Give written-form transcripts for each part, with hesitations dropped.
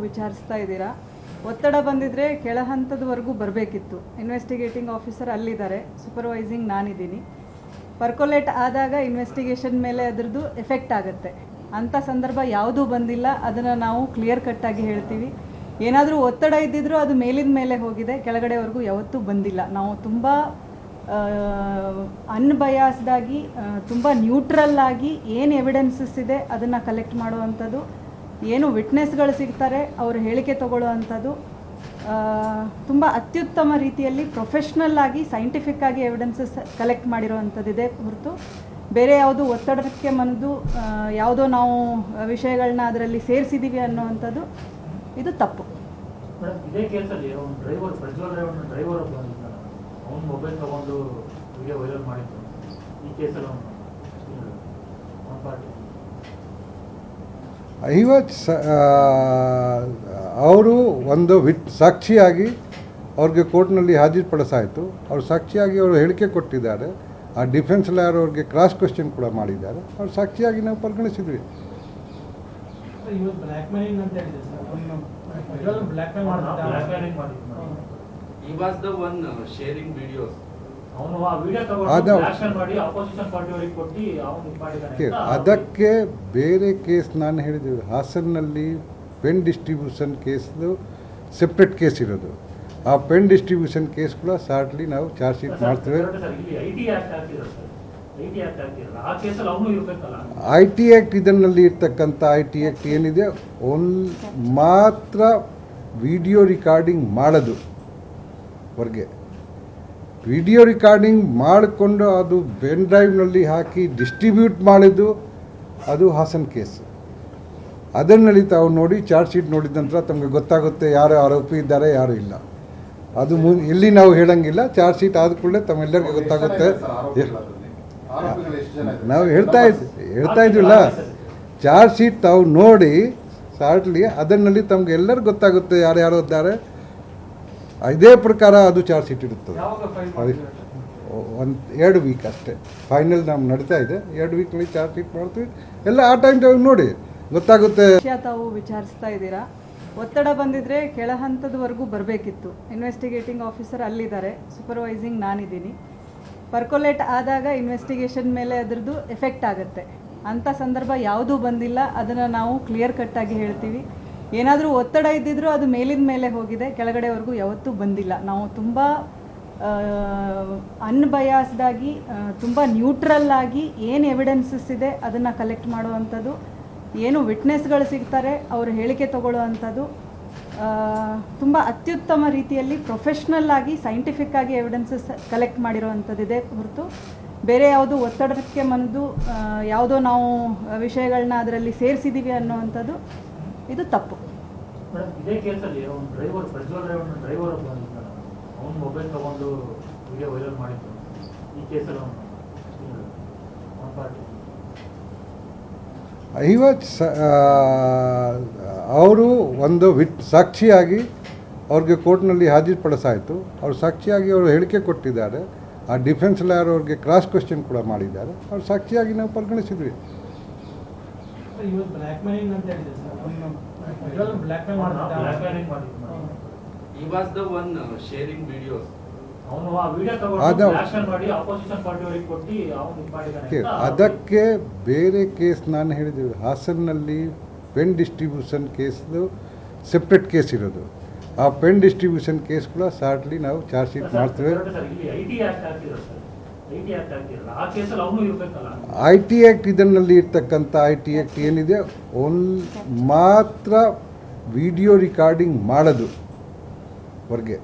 ವಿಚಾರಿಸ್ತಾ ಇದ್ದೀರಾ. ಒತ್ತಡ ಬಂದಿದ್ರೆ ಕೆಳ ಹಂತದವರೆಗೂ ಬರಬೇಕಿತ್ತು. ಇನ್ವೆಸ್ಟಿಗೇಟಿಂಗ್ ಆಫೀಸರ್ ಅಲ್ಲಿದ್ದಾರೆ, ಸೂಪರ್ವೈಸಿಂಗ್ ನಾನಿದ್ದೀನಿ. ಪರ್ಕೊಲೇಟ್ ಆದಾಗ ಇನ್ವೆಸ್ಟಿಗೇಷನ್ ಮೇಲೆ ಅದರದ್ದು ಎಫೆಕ್ಟ್ ಆಗುತ್ತೆ. ಅಂಥ ಸಂದರ್ಭ ಯಾವುದೂ ಬಂದಿಲ್ಲ, ಅದನ್ನು ನಾವು ಕ್ಲಿಯರ್ ಕಟ್ಟಾಗಿ ಹೇಳ್ತೀವಿ. ಏನಾದರೂ ಒತ್ತಡ ಇದ್ದಿದ್ರೂ ಅದು ಮೇಲಿನ ಮೇಲೆ ಹೋಗಿದೆ, ಕೆಳಗಡೆವರೆಗೂ ಯಾವತ್ತೂ ಬಂದಿಲ್ಲ. ನಾವು ತುಂಬ ಅನ್ಬಯಾಸ್ಡಾಗಿ, ತುಂಬ ನ್ಯೂಟ್ರಲ್ ಆಗಿ ಏನು ಎವಿಡೆನ್ಸಸ್ ಇದೆ ಅದನ್ನು ಕಲೆಕ್ಟ್ ಮಾಡುವಂಥದ್ದು, ಏನು ವಿಟ್ನೆಸ್ಗಳು ಸಿಗ್ತಾರೆ ಅವ್ರ ಹೇಳಿಕೆ ತಗೊಳ್ಳುವಂಥದ್ದು, ತುಂಬ ಅತ್ಯುತ್ತಮ ರೀತಿಯಲ್ಲಿ ಪ್ರೊಫೆಷ್ನಲ್ ಆಗಿ ಸೈಂಟಿಫಿಕ್ ಆಗಿ ಎವಿಡೆನ್ಸಸ್ ಕಲೆಕ್ಟ್ ಮಾಡಿರೋವಂಥದ್ದಿದೆ ಹೊರತು ಬೇರೆ ಯಾವುದು ಒತ್ತಡಕ್ಕೆ ಮನದು ಯಾವುದೋ ನಾವು ವಿಷಯಗಳನ್ನ ಅದರಲ್ಲಿ ಸೇರಿಸಿದ್ದೀವಿ ಅನ್ನೋವಂಥದ್ದು ಇದು ತಪ್ಪು. ಇದೇ ಕೇಸಲ್ಲಿ ಒಂದು ಡ್ರೈವರ್ ಪ್ರಜ್ವಲ್ ಡ್ರೈವರ್ ಅವನು ಮೊಬೈಲ್ ತಗೊಂಡು ವಿಡಿಯೋ ವೈರಲ್ ಮಾಡಿದ್ದು ಈ ಕೇಸಲ್ಲಿ ಅವರು ಒಂದು ಸಾಕ್ಷಿಯಾಗಿ ಅವ್ರಿಗೆ ಕೋರ್ಟ್ನಲ್ಲಿ ಹಾಜರುಪಡಿಸಾಯಿತು. ಅವರು ಸಾಕ್ಷಿಯಾಗಿ ಅವರು ಹೇಳಿಕೆ ಕೊಟ್ಟಿದ್ದಾರೆ. ಆ ಡಿಫೆನ್ಸ್ ಲಾಯರ್ ಅವ್ರಿಗೆ ಕ್ರಾಸ್ ಕ್ವೆಶ್ಚನ್ ಕೂಡ ಮಾಡಿದ್ದಾರೆ. ಅವ್ರು ಸಾಕ್ಷಿಯಾಗಿ ನಾವು ಪರಿಗಣಿಸಿದ್ವಿ. ಅದಕ್ಕೆ ಬೇರೆ ಕೇಸ್ ನಾನು ಹೇಳಿದ್ದೀವಿ. ಹಾಸನ್ನಲ್ಲಿ ಪೆನ್ ಡಿಸ್ಟ್ರಿಬ್ಯೂಷನ್ ಕೇಸ್ದು ಸೆಪ್ರೇಟ್ ಕೇಸ್ ಇರೋದು. ಆ ಪೆನ್ ಡಿಸ್ಟ್ರಿಬ್ಯೂಷನ್ ಕೇಸ್ ಕೂಡ ಶಾರ್ಟ್ಲಿ ನಾವು ಚಾರ್ಜ್ ಶೀಟ್ ಮಾಡ್ತೇವೆ. ಐ ಟಿ ಆ್ಯಕ್ಟ್ ಇದರಲ್ಲಿ ಇರ್ತಕ್ಕಂಥ ಐ ಟಿ ಆ್ಯಕ್ಟ್ ಏನಿದೆ ಮಾತ್ರ ವಿಡಿಯೋ ರಿಕಾರ್ಡಿಂಗ್ ಮಾಡೋದು ಹೊರಗೆ. ವಿಡಿಯೋ ರಿಕಾರ್ಡಿಂಗ್ ಮಾಡಿಕೊಂಡು ಅದು ಪೆನ್ ಡ್ರೈವ್ನಲ್ಲಿ ಹಾಕಿ ಡಿಸ್ಟ್ರಿಬ್ಯೂಟ್ ಮಾಡಿದ್ದು ಅದು ಹಾಸನ್ ಕೇಸ್. ಅದರಲ್ಲಿ ತಾವು ನೋಡಿ ಚಾರ್ಜ್ ಶೀಟ್ ನೋಡಿದ ನಂತರ ತಮಗೆ ಗೊತ್ತಾಗುತ್ತೆ ಯಾರು ಆರೋಪಿ ಇದ್ದಾರೆ ಯಾರು ಇಲ್ಲ. ಅದು ಇಲ್ಲಿ ನಾವು ಹೇಳಂಗಿಲ್ಲ. ಚಾರ್ಜ್ ಶೀಟ್ ಆದ ಕೂಡಲೇ ತಮ್ಮೆಲ್ಲರಿಗೂ ಗೊತ್ತಾಗುತ್ತೆ. ನಾವು ಹೇಳ್ತಾ ಇದ್ವಿಲ್ಲ, ಚಾರ್ಜ್ ಶೀಟ್ ತಾವು ನೋಡಿ ಶಾರ್ಟ್ಲಿ ಅದರಲ್ಲಿ ತಮ್ಗೆ ಎಲ್ಲರಿಗೂ ಗೊತ್ತಾಗುತ್ತೆ ಯಾರು ಇದ್ದಾರೆ. ಇದೇ ಪ್ರಕಾರ ಅದು ಚಾರ್ಜ್ ಶೀಟ್ ಇರುತ್ತದೆ. 2 ವೀಕ್ ಅಷ್ಟೇ. ಫೈನಲ್ ನಾವು ನಡೀತಾ ಇದೆ. 2 ವೀಕ್ನಲ್ಲಿ ಚಾರ್ಜ್ ಶೀಟ್ ಮಾಡ್ತೀವಿ. ಎಲ್ಲ ಆ ಟೈಮ್ ನೋಡಿ ಗೊತ್ತಾಗುತ್ತೆ. ತಾವು ವಿಚಾರಿಸ್ತಾ ಇದ್ದೀರಾ. ಒತ್ತಡ ಬಂದಿದ್ರೆ ಕೆಳ ಹಂತದವರೆಗೂ ಬರಬೇಕಿತ್ತು. ಇನ್ವೆಸ್ಟಿಗೇಟಿಂಗ್ ಆಫೀಸರ್ ಅಲ್ಲಿದ್ದಾರೆ, ಸೂಪರ್ವೈಸಿಂಗ್ ನಾನಿದ್ದೀನಿ. ಪರ್ಕೊಲೇಟ್ ಆದಾಗ ಇನ್ವೆಸ್ಟಿಗೇಷನ್ ಮೇಲೆ ಅದರದ್ದು ಎಫೆಕ್ಟ್ ಆಗುತ್ತೆ. ಅಂಥ ಸಂದರ್ಭ ಯಾವುದೂ ಬಂದಿಲ್ಲ, ಅದನ್ನು ನಾವು ಕ್ಲಿಯರ್ ಕಟ್ಟಾಗಿ ಹೇಳ್ತೀವಿ. ಏನಾದರೂ ಒತ್ತಡ ಇದ್ದಿದ್ರೂ ಅದು ಮೇಲಿನ ಮೇಲೆ ಹೋಗಿದೆ, ಕೆಳಗಡೆವರೆಗೂ ಯಾವತ್ತೂ ಬಂದಿಲ್ಲ. ನಾವು ತುಂಬ ಅನ್ಬಯಾಸ್ಡಾಗಿ, ತುಂಬ ನ್ಯೂಟ್ರಲ್ ಆಗಿ ಏನು ಎವಿಡೆನ್ಸಸ್ ಇದೆ ಅದನ್ನು ಕಲೆಕ್ಟ್ ಮಾಡುವಂಥದ್ದು, ಏನು ವಿಟ್ನೆಸ್ಗಳು ಸಿಗ್ತಾರೆ ಅವ್ರ ಹೇಳಿಕೆ ತಗೊಳ್ಳುವಂಥದ್ದು, ತುಂಬ ಅತ್ಯುತ್ತಮ ರೀತಿಯಲ್ಲಿ ಪ್ರೊಫೆಷ್ನಲ್ ಆಗಿ ಸೈಂಟಿಫಿಕ್ ಆಗಿ ಎವಿಡೆನ್ಸಸ್ ಕಲೆಕ್ಟ್ ಮಾಡಿರೋವಂಥದ್ದಿದೆ ಹೊರತು ಬೇರೆ ಯಾವುದು ಒತ್ತಡಕ್ಕೆ ಮನದು ಯಾವುದೋ ನಾವು ವಿಷಯಗಳನ್ನ ಅದರಲ್ಲಿ ಸೇರಿಸಿದ್ದೀವಿ ಅನ್ನೋವಂಥದ್ದು ಇದು ತಪ್ಪು. ಇದೇ ಕೇಸಲ್ಲಿ ಒಂದು ಡ್ರೈವರ್ ಪ್ರಜ್ವಲ್ ಡ್ರೈವರ್ ಅವನು ಮೊಬೈಲ್ ತಗೊಂಡು ವಿಡಿಯೋ ವೈರಲ್ ಮಾಡಿದ್ದು ಈ ಕೇಸಲ್ಲಿ ಅವರು ಒಂದು ಸಾಕ್ಷಿಯಾಗಿ ಅವ್ರಿಗೆ ಕೋರ್ಟ್ನಲ್ಲಿ ಹಾಜರುಪಡಿಸಾಯಿತು. ಅವರು ಸಾಕ್ಷಿಯಾಗಿ ಅವರು ಹೇಳಿಕೆ ಕೊಟ್ಟಿದ್ದಾರೆ. ಆ ಡಿಫೆನ್ಸ್ ಲಾಯರ್ ಅವ್ರಿಗೆ ಕ್ರಾಸ್ ಕ್ವೆಶ್ಚನ್ ಕೂಡ ಮಾಡಿದ್ದಾರೆ. ಅವ್ರು ಸಾಕ್ಷಿಯಾಗಿ ನಾವು ಪರಿಗಣಿಸಿದ್ವಿ. ಅದಕ್ಕೆ ಬೇರೆ ಕೇಸ್ ನಾನು ಹೇಳಿದ್ದೀವಿ. ಹಾಸನ್ನಲ್ಲಿ ಪೆನ್ ಡಿಸ್ಟ್ರಿಬ್ಯೂಷನ್ ಕೇಸ್ದು ಸೆಪ್ರೇಟ್ ಕೇಸ್ ಇರೋದು. ಆ ಪೆನ್ ಡಿಸ್ಟ್ರಿಬ್ಯೂಷನ್ ಕೇಸ್ ಕೂಡ ಶಾರ್ಟ್ಲಿ ನಾವು ಚಾರ್ಜ್ ಶೀಟ್ ಮಾಡ್ತೇವೆ. ಐ ಟಿ ಆ್ಯಕ್ಟ್ ಇದರಲ್ಲಿ ಇರ್ತಕ್ಕಂಥ ಐ ಟಿ ಆ್ಯಕ್ಟ್ ಏನಿದೆ ಮಾತ್ರ ವಿಡಿಯೋ ರಿಕಾರ್ಡಿಂಗ್ ಮಾಡೋದು ಹೊರಗೆ.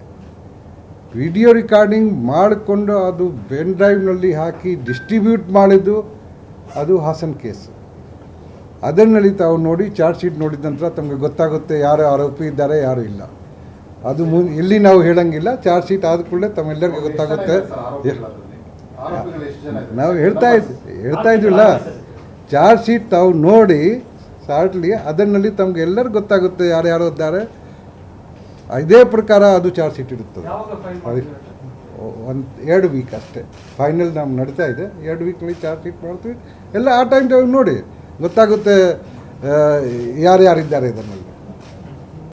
ವಿಡಿಯೋ ರಿಕಾರ್ಡಿಂಗ್ ಮಾಡಿಕೊಂಡು ಅದು ಪೆನ್ ಡ್ರೈವ್ನಲ್ಲಿ ಹಾಕಿ ಡಿಸ್ಟ್ರಿಬ್ಯೂಟ್ ಮಾಡಿದ್ದು ಅದು ಹಾಸನ್ ಕೇಸ್. ಅದರಲ್ಲಿ ತಾವು ನೋಡಿ ಚಾರ್ಜ್ ಶೀಟ್ ನೋಡಿದ ನಂತರ ತಮಗೆ ಗೊತ್ತಾಗುತ್ತೆ ಯಾರು ಆರೋಪಿ ಇದ್ದಾರೆ ಯಾರು ಇಲ್ಲ. ಅದು ಇಲ್ಲಿ ನಾವು ಹೇಳಂಗಿಲ್ಲ. ಚಾರ್ಜ್ ಶೀಟ್ ಆದ ಕೂಡಲೇ ತಮ್ಮೆಲ್ಲರಿಗೂ ಗೊತ್ತಾಗುತ್ತೆ. ನಾವು ಹೇಳ್ತಾ ಇದ್ವಿಲ್ಲ, ಚಾರ್ಜ್ ಶೀಟ್ ತಾವು ನೋಡಿ ಶಾರ್ಟ್ಲಿ ಅದರಲ್ಲಿ ತಮ್ಗೆ ಎಲ್ಲರಿಗೂ ಗೊತ್ತಾಗುತ್ತೆ ಯಾರು ಇದ್ದಾರೆ. ಇದೇ ಪ್ರಕಾರ ಅದು ಚಾರ್ಜ್ ಶೀಟ್ ಇರುತ್ತದೆ. 2 ವೀಕ್ ಅಷ್ಟೇ. ಫೈನಲ್ ನಾವು ನಡೀತಾ ಇದೆ. 2 ವೀಕ್ನಲ್ಲಿ ಚಾರ್ಜ್ ಶೀಟ್ ಮಾಡ್ತೀವಿ. ಎಲ್ಲ ಆ ಟೈಮ್ ನೋಡಿ ಗೊತ್ತಾಗುತ್ತೆ ಯಾರಿದ್ದಾರೆ ಇದರಲ್ಲಿ.